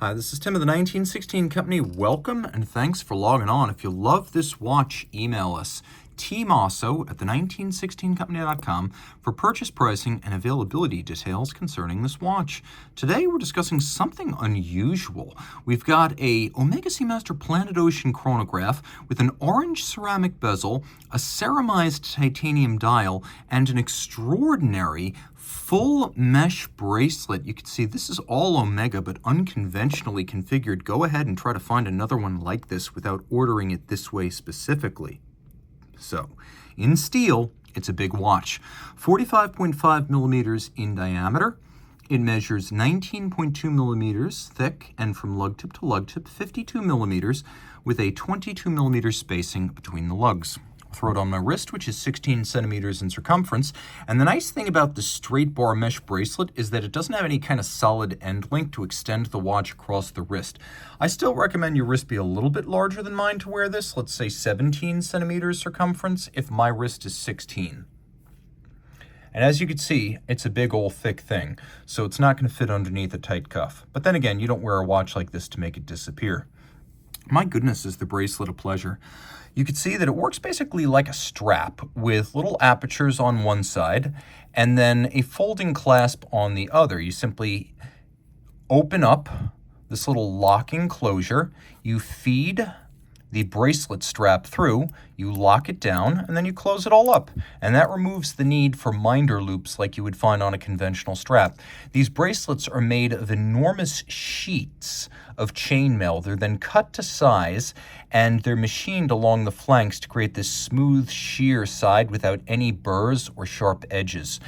Hi, this is Tim of the 1916 Company. Welcome and thanks for logging on. If you love this watch, email us, Team Mosso at the1916company.com for purchase pricing and availability details concerning this watch. Today we're discussing something unusual. We've got a Omega Seamaster Planet Ocean chronograph with an orange ceramic bezel, a ceramized titanium dial, and an extraordinary full mesh bracelet. You can see this is all Omega, but unconventionally configured. Go ahead and try to find another one like this without ordering it this way specifically. So, in steel, it's a big watch. 45.5 millimeters in diameter. It measures 19.2 millimeters thick, and from lug tip to lug tip, 52 millimeters, with a 22 millimeter spacing between the lugs. I'll throw it on my wrist, which is 16 centimeters in circumference. And the nice thing about the straight bar mesh bracelet is that it doesn't have any kind of solid end link to extend the watch across the wrist. I still recommend your wrist be a little bit larger than mine to wear this, let's say 17 centimeters circumference, if my wrist is 16. And as you can see, it's a big old thick thing, so it's not going to fit underneath a tight cuff. But then again, you don't wear a watch like this to make it disappear. My goodness, is the bracelet a pleasure. You can see that it works basically like a strap with little apertures on one side and then a folding clasp on the other. You simply open up this little locking closure, you feed the bracelet strap through, you lock it down, and then you close it all up. And that removes the need for minder loops like you would find on a conventional strap. These bracelets are made of enormous sheets of chainmail. They're then cut to size, and they're machined along the flanks to create this smooth, sheer side without any burrs or sharp edges.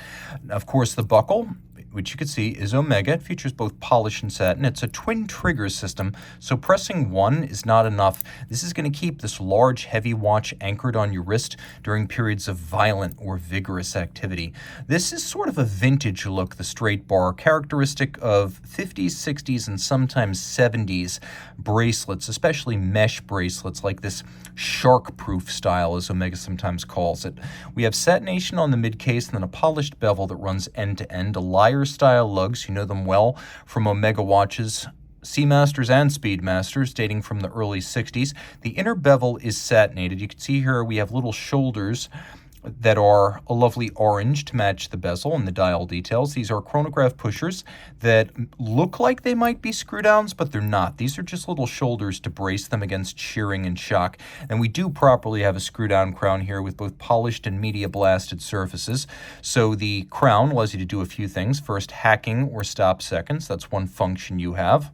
Of course, the buckle, which you can see is Omega. It features both polish and satin. It's a twin trigger system, so pressing one is not enough. This is going to keep this large, heavy watch anchored on your wrist during periods of violent or vigorous activity. This is sort of a vintage look, the straight bar, characteristic of 50s, 60s, and sometimes 70s bracelets, especially mesh bracelets like this shark-proof style, as Omega sometimes calls it. We have satination on the mid-case and then a polished bevel that runs end-to-end, a lyre-style lugs. You know them well from Omega watches, Seamasters and Speedmasters, dating from the early 60s. The inner bevel is satinated. You can see here we have little shoulders that are a lovely orange to match the bezel and the dial details. These are chronograph pushers that look like they might be screw downs, but they're not. These are just little shoulders to brace them against shearing and shock. And we do properly have a screw down crown here with both polished and media blasted surfaces. So the crown allows you to do a few things. First, hacking or stop seconds. That's one function you have.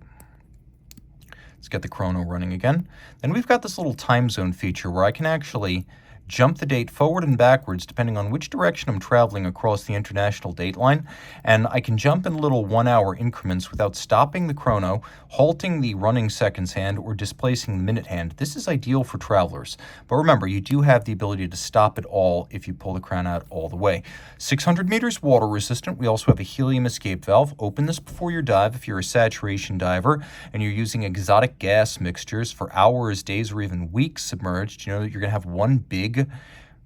Let's get the chrono running again. Then we've got this little time zone feature where I can actually jump the date forward and backwards depending on which direction I'm traveling across the international date line, and I can jump in little 1 hour increments without stopping the chrono, halting the running seconds hand, or displacing the minute hand. This is ideal for travelers, but remember, you do have the ability to stop it all if you pull the crown out all the way. 600 meters water resistant. We also have a helium escape valve. Open this before your dive if you're a saturation diver and you're using exotic gas mixtures for hours, days, or even weeks submerged. You know that you're going to have one big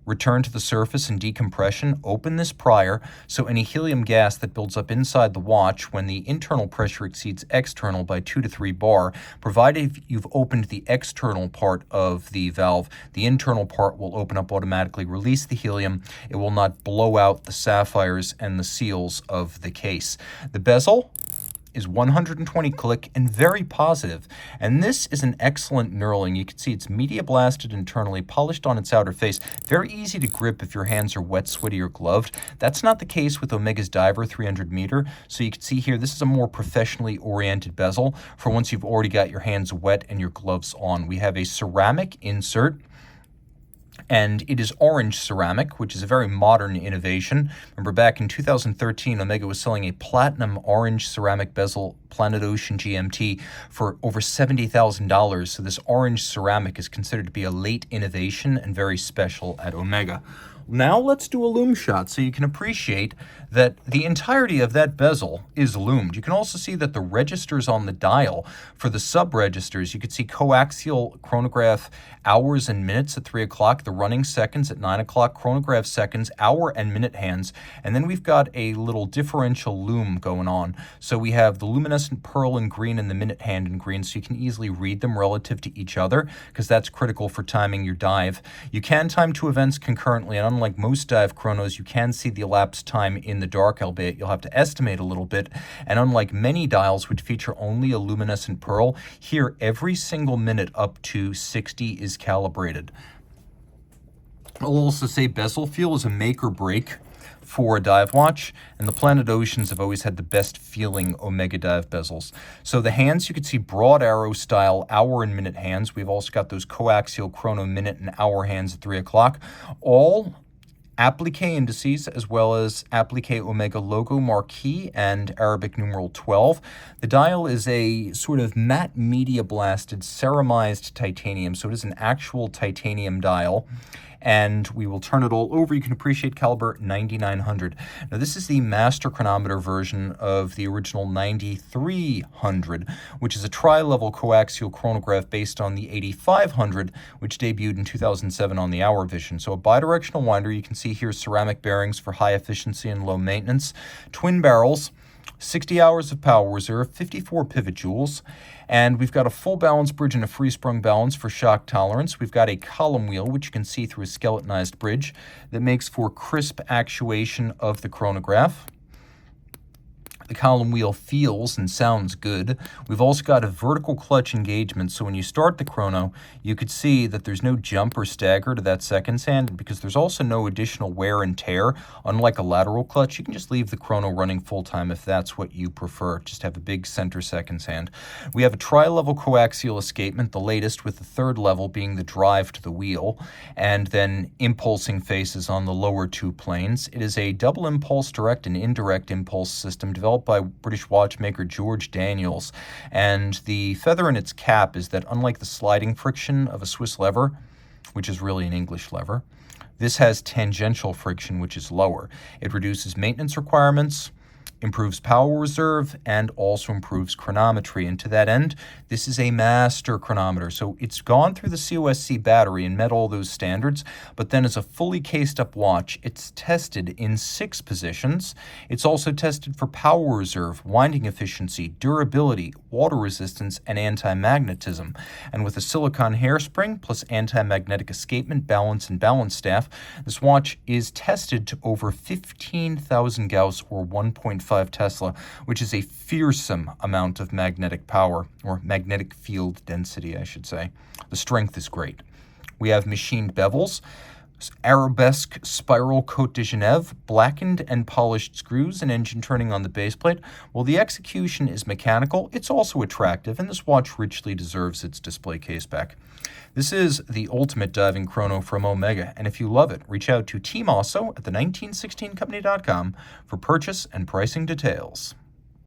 return to the surface and decompression. Open this prior, so any helium gas that builds up inside the watch when the internal pressure exceeds external by 2 to 3 bar, provided you've opened the external part of the valve, the internal part will open up automatically, release the helium. It will not blow out the sapphires and the seals of the case. The bezel is 120 click and very positive. And this is an excellent knurling. You can see it's media blasted internally, polished on its outer face. Very easy to grip if your hands are wet, sweaty, or gloved. That's not the case with Omega's Diver 300 meter. So you can see here, this is a more professionally oriented bezel for once you've already got your hands wet and your gloves on. We have a ceramic insert, and it is orange ceramic, which is a very modern innovation. Remember, back in 2013, Omega was selling a platinum orange ceramic bezel Planet Ocean GMT for over $70,000. So this orange ceramic is considered to be a late innovation and very special at Omega. Now let's do a loom shot so you can appreciate that the entirety of that bezel is loomed. You can also see that the registers on the dial for the sub-registers, you can see coaxial chronograph hours and minutes at 3 o'clock, the running seconds at 9 o'clock, chronograph seconds, hour and minute hands, and then we've got a little differential loom going on. So we have the luminescent pearl in green and the minute hand in green, so you can easily read them relative to each other, because that's critical for timing your dive. You can time two events concurrently, and unlike most dive chronos, you can see the elapsed time in the dark, albeit you'll have to estimate a little bit. And unlike many dials which feature only a luminescent pearl, here every single minute up to 60 is calibrated. I'll also say bezel feel is a make or break for a dive watch, and the Planet Oceans have always had the best feeling Omega dive bezels. So the hands, you can see broad arrow style hour and minute hands. We've also got those coaxial chrono minute and hour hands at 3 o'clock, all applique indices, as well as applique Omega logo marquee and Arabic numeral 12. The dial is a sort of matte media blasted ceramized titanium, so it is an actual titanium dial. And we will turn it all over. You can appreciate caliber 9900. Now, this is the master chronometer version of the original 9300, which is a tri-level coaxial chronograph based on the 8500, which debuted in 2007 on the Hour Vision. So a bidirectional winder. You can see here ceramic bearings for high efficiency and low maintenance, twin barrels, 60 hours of power reserve, 54 pivot joules, and we've got a full balance bridge and a free-sprung balance for shock tolerance. We've got a column wheel, which you can see through a skeletonized bridge, that makes for crisp actuation of the chronograph. The column wheel feels and sounds good. We've also got a vertical clutch engagement, so when you start the chrono, you could see that there's no jump or stagger to that seconds hand, because there's also no additional wear and tear. Unlike a lateral clutch, you can just leave the chrono running full-time if that's what you prefer. Just have a big center seconds hand. We have a tri-level coaxial escapement, the latest, with the third level being the drive to the wheel, and then impulsing faces on the lower two planes. It is a double impulse direct and indirect impulse system developed by British watchmaker George Daniels, and the feather in its cap is that unlike the sliding friction of a Swiss lever, which is really an English lever, this has tangential friction, which is lower. It reduces maintenance requirements, improves power reserve, and also improves chronometry. And to that end, this is a master chronometer. So it's gone through the COSC battery and met all those standards, but then as a fully cased up watch, it's tested in 6 positions. It's also tested for power reserve, winding efficiency, durability, water resistance, and anti-magnetism. And with a silicone hairspring plus anti-magnetic escapement, balance, and balance staff, this watch is tested to over 15,000 Gauss or 1.5 Tesla, which is a fearsome amount of magnetic power, or magnetic field density, I should say. The strength is great. We have machined bevels, arabesque spiral Côte de Genève, blackened and polished screws, and engine turning on the base plate. While the execution is mechanical, it's also attractive, and this watch richly deserves its display case back. This is the ultimate diving chrono from Omega, and if you love it, reach out to Team Mosso at the 1916company.com for purchase and pricing details.